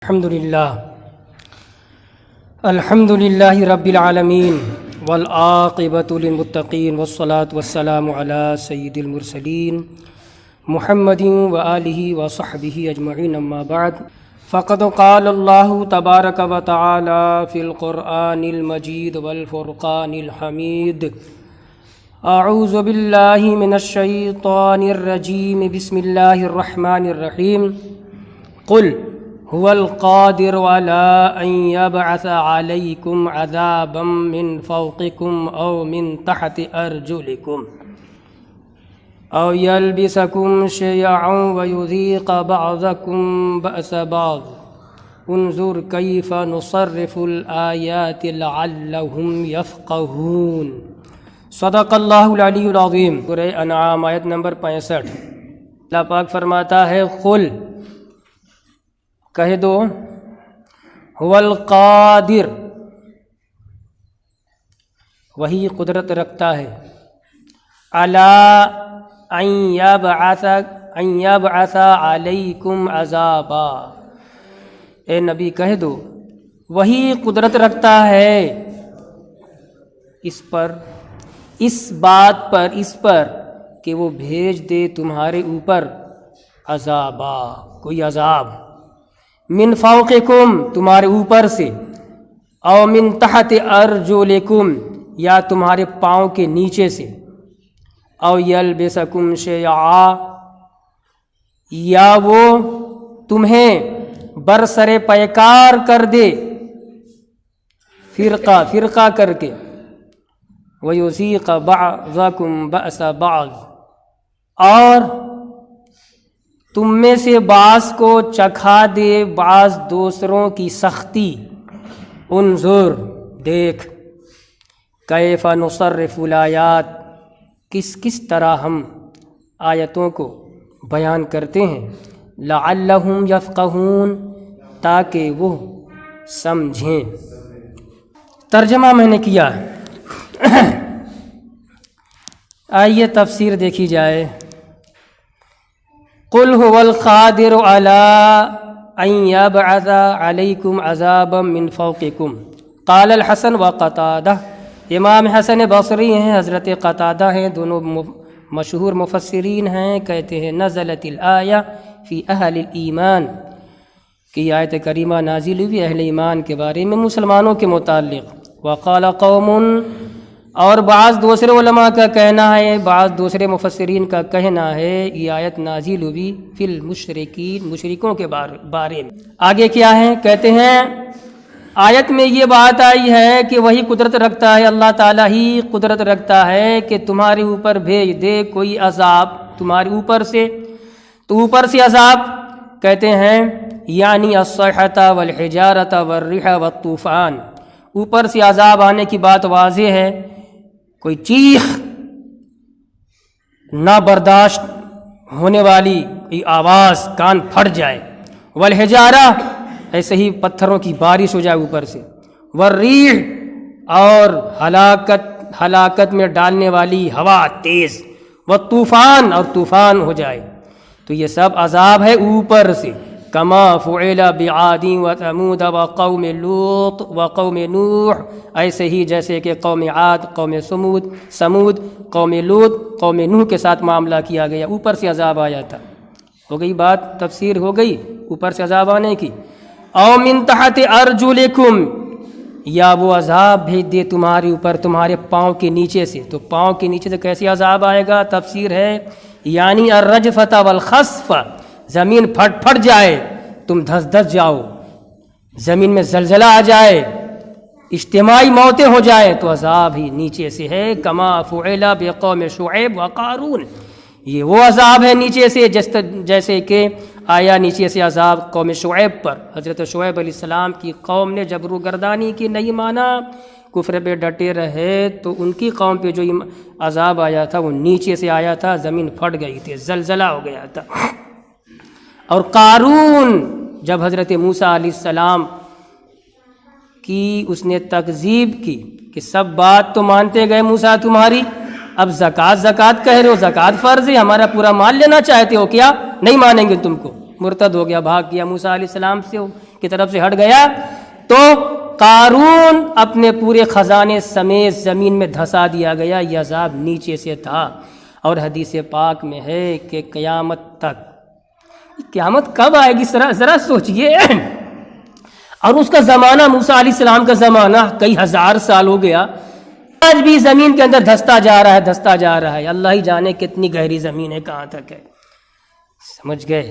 الحمد للہ رب العالمین والعاقبۃ للمتقین والصلاة والسلام علی سید المرسلین محمد وآلہ وصحبہ اجمعین اما بعد فقد قال اللہ تبارک وتعالی فی القرآن المجید والفرقان الحمید اعوذ باللہ من الشیطان الرجیم بسم اللہ الرحمن الرحیم قل هو القادر على أن يبعث عليكم عذابا من فوقكم أو من تحت أرجلكم أو يلبسكم شيعا ويذيق بعضكم بأس بعض انظر كيف نصرف الآيات لعلهم يفقهون صدق اللہ العلی العظیم۔ سورہ انعام آیت نمبر 65۔ اللہ پاک فرماتا ہے قل کہہ دو هو القادر، وہی قدرت رکھتا ہے، علی ان یبعث علیکم عذابا، اے نبی کہہ دو وہی قدرت رکھتا ہے اس بات پر کہ وہ بھیج دے تمہارے اوپر عذابا، کوئی عذاب، من فوقکم تمہارے اوپر سے، او من تحت ارجلکم یا تمہارے پاؤں کے نیچے سے، او یلبسکم شیعا یا وہ تمہیں برسر پیکار کر دے، فرقہ کر کے، ویذیق بعضکم بأس بعض، اور تم میں سے بعض کو چکھا دے بعض دوسروں کی سختی، انظر دیکھ، کیف نصرف الآیات کس طرح ہم آیتوں کو بیان کرتے ہیں، لعلہم یفقہون تاکہ وہ سمجھیں۔ ترجمہ میں نے کیا ہے، آئیے تفسیر دیکھی جائے۔ قل هو القادر على ان يبعث عليكم عذابا من فوقكم قال الحسن وقتادہ، امام حسن بصری ہیں، حضرت قتادہ ہیں، دونوں مشہور مفسرین ہیں، کہتے ہیں نزلت الآیہ فی اہل الایمان، کہ آیت کریمہ نازل ہوئی اہل ایمان کے بارے میں، مسلمانوں کے متعلق۔ وقال قوم، اور بعض دوسرے علماء کا کہنا ہے، بعض دوسرے مفسرین کا کہنا ہے یہ آیت نازل ہوئی فی المشرکین، مشرکوں کے بارے میں۔ آگے کیا ہے، کہتے ہیں آیت میں یہ بات آئی ہے کہ وہی قدرت رکھتا ہے، اللہ تعالیٰ ہی قدرت رکھتا ہے کہ تمہارے اوپر بھیج دے کوئی عذاب تمہارے اوپر سے، تو اوپر سے عذاب کہتے ہیں یعنی الصیحۃ والحجارۃ والریح والطوفان، اوپر سے عذاب آنے کی بات واضح ہے، کوئی چیخ نہ برداشت ہونے والی کوئی آواز، کان پھٹ جائے، والحجارہ ایسے ہی پتھروں کی بارش ہو جائے اوپر سے، والریح اور ہلاکت میں ڈالنے والی ہوا تیز، والطوفان اور طوفان ہو جائے، تو یہ سب عذاب ہے اوپر سے، کما فعل بعاد وثمود وقوم لوط وقوم نوح، ایسے ہی جیسے کہ قوم عاد، قوم سمود، قوم لوط، قوم نوح کے ساتھ معاملہ کیا گیا، اوپر سے عذاب آیا تھا۔ ہو گئی بات، تفسیر ہو گئی اوپر سے عذاب آنے کی۔ او من تحت ارجلکم، یا وہ عذاب بھیج دے تمہارے اوپر تمہارے پاؤں کے نیچے سے، تو پاؤں کے نیچے سے کیسے عذاب آئے گا؟ تفسیر ہے یعنی الرجفۃ والخسف، زمین پھٹ جائے، تم دھس جاؤ، زمین میں زلزلہ آ جائے، اجتماعی موتیں ہو جائیں، تو عذاب ہی نیچے سے ہے، کما فعل بقوم شعیب وقارون، یہ وہ عذاب ہے نیچے سے جیسے کہ آیا نیچے سے عذاب قوم شعیب پر، حضرت شعیب علیہ السلام کی قوم نے جبر و گردانی کی، نہیں مانا، کفر پہ ڈٹے رہے، تو ان کی قوم پہ جو عذاب آیا تھا وہ نیچے سے آیا تھا، زمین پھٹ گئی تھی، زلزلہ ہو گیا تھا۔ اور قارون جب حضرت موسیٰ علیہ السلام کی اس نے تکذیب کی کہ سب بات تو مانتے گئے موسیٰ تمہاری، اب زکوٰۃ کہہ رہے ہو، زکوٰۃ فرض ہے، ہمارا پورا مال لینا چاہتے ہو کیا؟ نہیں مانیں گے تم کو، مرتد ہو گیا، بھاگ گیا موسیٰ علیہ السلام سے کی طرف سے ہٹ گیا تو قارون اپنے پورے خزانے سمیت زمین میں دھسا دیا گیا. یہ عذاب نیچے سے تھا. اور حدیث پاک میں ہے کہ قیامت تک، قیامت کب آئے گی ذرا سوچئے. اور اس کا زمانہ موسیٰ علیہ السلام کا زمانہ کئی ہزار سال ہو گیا، آج بھی زمین کے اندر دھستا جا رہا ہے. اللہ ہی جانے کتنی گہری زمین ہے، کہاں تک ہے. سمجھ گئے؟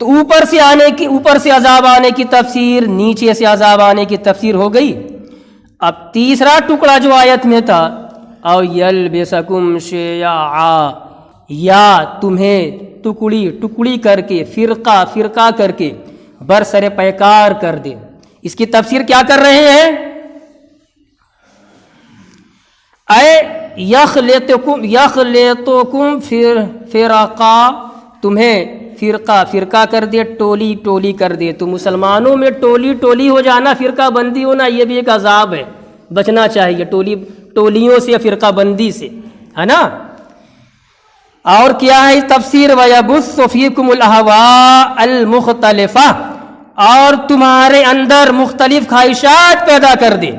تو اوپر سے عذاب آنے کی تفسیر، نیچے سے عذاب آنے کی تفسیر ہو گئی. اب تیسرا ٹکڑا جو آیت میں تھا، او یلبسکم شیعا، یا تمہیں ٹکڑی کر کے، فرقہ کر کے برسر پیکار کر دے. اس کی تفسیر کیا کر رہے ہیں؟ اے یخلطکم فرقا، تمہیں فرقہ کر دے، ٹولی کر دے. تو مسلمانوں میں ٹولی ہو جانا، فرقہ بندی ہونا، یہ بھی ایک عذاب ہے. بچنا چاہیے ٹولیوں سے، فرقہ بندی سے، ہے نا. اور کیا ہے تفسیر؟ وَيَبُثُّ فِيكُمُ الْأَهْوَاءَ الْمُخْتَلِفَةَ، اور تمہارے اندر مختلف خواہشات پیدا کر دے.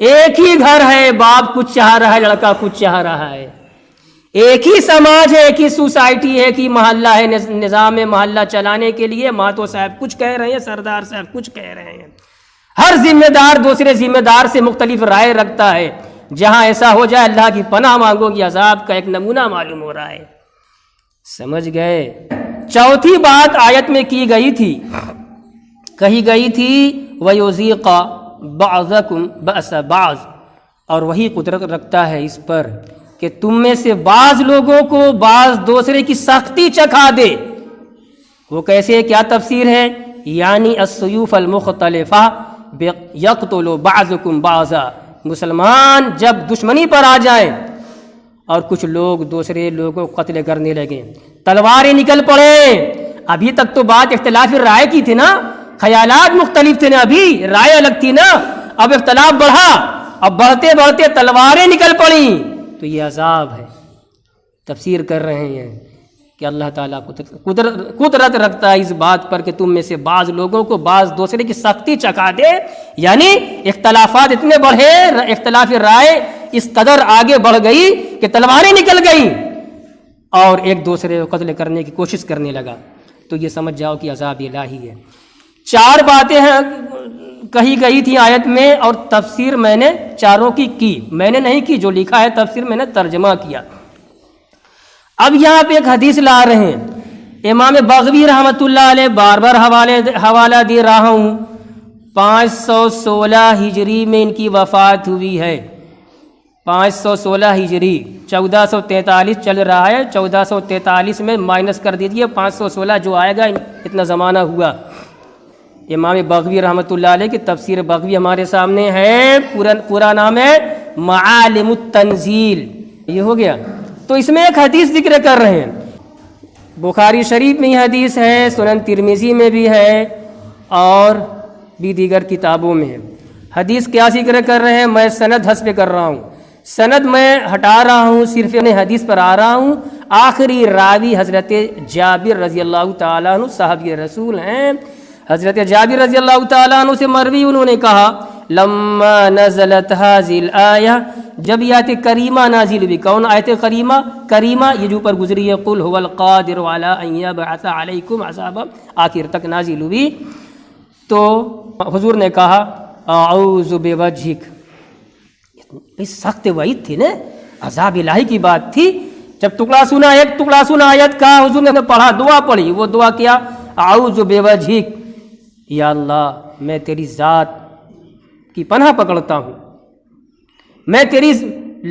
ایک ہی گھر ہے، باپ کچھ چاہ رہا ہے، لڑکا کچھ چاہ رہا ہے. ایک ہی سماج ہے، ایک ہی سوسائٹی ہے، ایک ہی محلہ ہے. نظام محلہ چلانے کے لیے ماتو صاحب کچھ کہہ رہے ہیں، سردار صاحب کچھ کہہ رہے ہیں. ہر ذمہ دار دوسرے ذمہ دار سے مختلف رائے رکھتا ہے. جہاں ایسا ہو جائے اللہ کی پناہ مانگو کہ عذاب کا ایک نمونہ معلوم ہو رہا ہے. سمجھ گئے؟ چوتھی بات آیت میں کہی گئی تھی وَيُذِيقَ بَعْضَكُمْ بَأْسَ بَعْضٍ، اور وہی قدرت رکھتا ہے اس پر کہ تم میں سے بعض لوگوں کو بعض دوسرے کی سختی چکھا دے. وہ کیسے؟ کیا تفسیر ہے؟ یعنی السیوف المختلفہ یقتل بعضکم بعضا، مسلمان جب دشمنی پر آ جائیں اور کچھ لوگ دوسرے لوگوں کو قتل کرنے لگیں، تلواریں نکل پڑیں. ابھی تک تو بات اختلاف رائے کی تھی نا، خیالات مختلف تھے نا، ابھی رائے الگ تھی نا. اب اختلاف بڑھا، اب بڑھتے تلواریں نکل پڑیں، تو یہ عذاب ہے. تفسیر کر رہے ہیں کہ اللہ تعالیٰ قدرت رکھتا ہے اس بات پر کہ تم میں سے بعض لوگوں کو بعض دوسرے کی سختی چکھا دے. یعنی اختلافات اتنے بڑھے، اختلاف رائے اس قدر آگے بڑھ گئی کہ تلواریں نکل گئیں اور ایک دوسرے کو قتل کرنے کی کوشش کرنے لگا. تو یہ سمجھ جاؤ کہ عذاب الہی ہے. 4 باتیں ہیں کہی گئی تھی آیت میں، اور تفسیر میں نے چاروں کی میں نے نہیں کی، جو لکھا ہے تفسیر میں نے ترجمہ کیا. اب یہاں پہ ایک حدیث لا رہے ہیں امام بغوی رحمۃ اللہ علیہ، بار بار حوالہ دے رہا ہوں. 516 ہجری میں ان کی وفات ہوئی ہے. 516 ہجری، 1443 چل رہا ہے، 1443 میں مائنس کر دیجیے 516 جو آئے گا، اتنا زمانہ ہوا. امام بغوی رحمۃ اللہ علیہ کی تفسیر بغوی ہمارے سامنے ہے، پورا نام ہے معالم التنزیل. یہ ہو گیا. تو اس میں ایک حدیث ذکر کر رہے ہیں، بخاری شریف میں یہ حدیث ہے، سنن ترمذی میں بھی ہے، اور بھی دیگر کتابوں میں ہے. حدیث کیا ذکر کر رہے ہیں؟ میں سند حذف کر رہا ہوں، سند میں ہٹا رہا ہوں، صرف حدیث پر آ رہا ہوں. آخری راوی حضرت جابر رضی اللہ تعالیٰ عنہ صحابی رسول ہیں. حضرت جابر رضی اللہ تعالیٰ عنہ سے مروی، انہوں نے کہا لما نزلت هذه الآیہ، جب یہ آیت کریمہ نازل ہوئی. کون آیت کریمہ؟ یہ جو اوپر گزری ہے، قل هو القادر علی ان یبعث علیکم عذابا، آخر تک نازل ہوئی. تو حضور نے کہا اعوذ بوجہک، سخت وعید تھی نا، عذاب الہی کی بات تھی. جب ایک ٹکڑا سنا آیت کا، حضور نے پڑھا، دعا پڑھی. وہ دعا کیا؟ اعوذ بوجہک، یا اللہ میں تیری ذات کی پناہ پکڑتا ہوں، میں تیری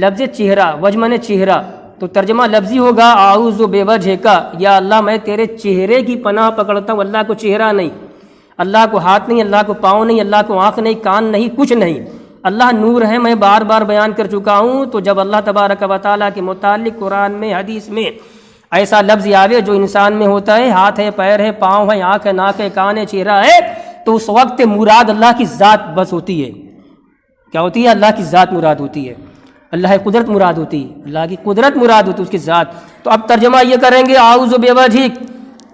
لفظ چہرہ، وجہ نے چہرہ تو ترجمہ لفظی ہوگا اعوذ بوجہک، یا اللہ میں تیرے چہرے کی پناہ پکڑتا ہوں. اللہ کو چہرہ نہیں، اللہ کو ہاتھ نہیں، اللہ کو پاؤں نہیں، اللہ کو آنکھ نہیں، کان نہیں، کچھ نہیں. اللہ نور ہے، میں بار بار بیان کر چکا ہوں. تو جب اللہ تبارک و تعالیٰ کے متعلق قرآن میں، حدیث میں ایسا لفظ آوے جو انسان میں ہوتا ہے، ہاتھ ہے، پیر ہے، پاؤں ہے، آنکھ ہے، ناک ہے، کان ہے، چہرہ ہے، تو اس وقت مراد اللہ کی ذات بس ہوتی ہے. کیا ہوتی ہے؟ اللہ کی ذات مراد ہوتی ہے، اللہ کی قدرت مراد ہوتی ہے، اللہ کی قدرت مراد ہوتی ہے، اس کی ذات. تو اب ترجمہ یہ کریں گے اعوذ بوجہک،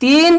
3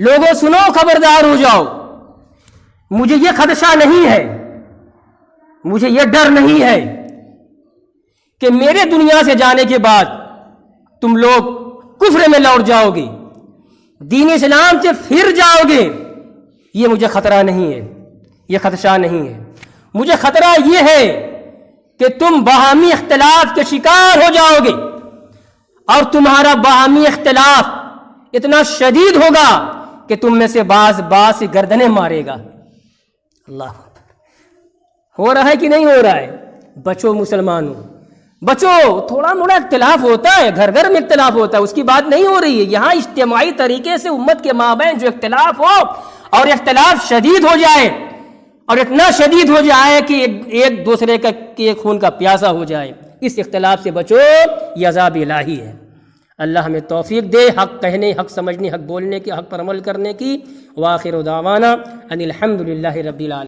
لوگوں سنو، خبردار ہو جاؤ، مجھے یہ خدشہ نہیں ہے، مجھے یہ ڈر نہیں ہے کہ میرے دنیا سے جانے کے بعد تم لوگ کفر میں لوٹ جاؤ گے، دین اسلام سے پھر جاؤ گے، یہ مجھے خطرہ نہیں ہے، یہ خدشہ نہیں ہے۔ مجھے خطرہ یہ ہے کہ تم باہمی اختلاف کے شکار ہو جاؤ گے اور تمہارا باہمی اختلاف اتنا شدید ہوگا کہ تم میں سے بعض سے گردنیں مارے گا۔ اللہ ہو رہا ہے کہ نہیں ہو رہا ہے؟ بچو مسلمانوں، بچو۔ تھوڑا موڑا اختلاف ہوتا ہے، گھر گھر میں اختلاف ہوتا ہے، اس کی بات نہیں ہو رہی ہے یہاں۔ اجتماعی طریقے سے امت کے مابین جو اختلاف ہو اور اختلاف شدید ہو جائے اور اتنا شدید ہو جائے کہ ایک دوسرے کے خون کا پیاسا ہو جائے، اس اختلاف سے بچو، یہ عذاب الہی ہے۔ اللہ ہمیں توفیق دے حق کہنے، حق سمجھنے، حق بولنے کی، حق پر عمل کرنے کی۔ وآخر دعوانا ان الحمد للہ رب العالمین۔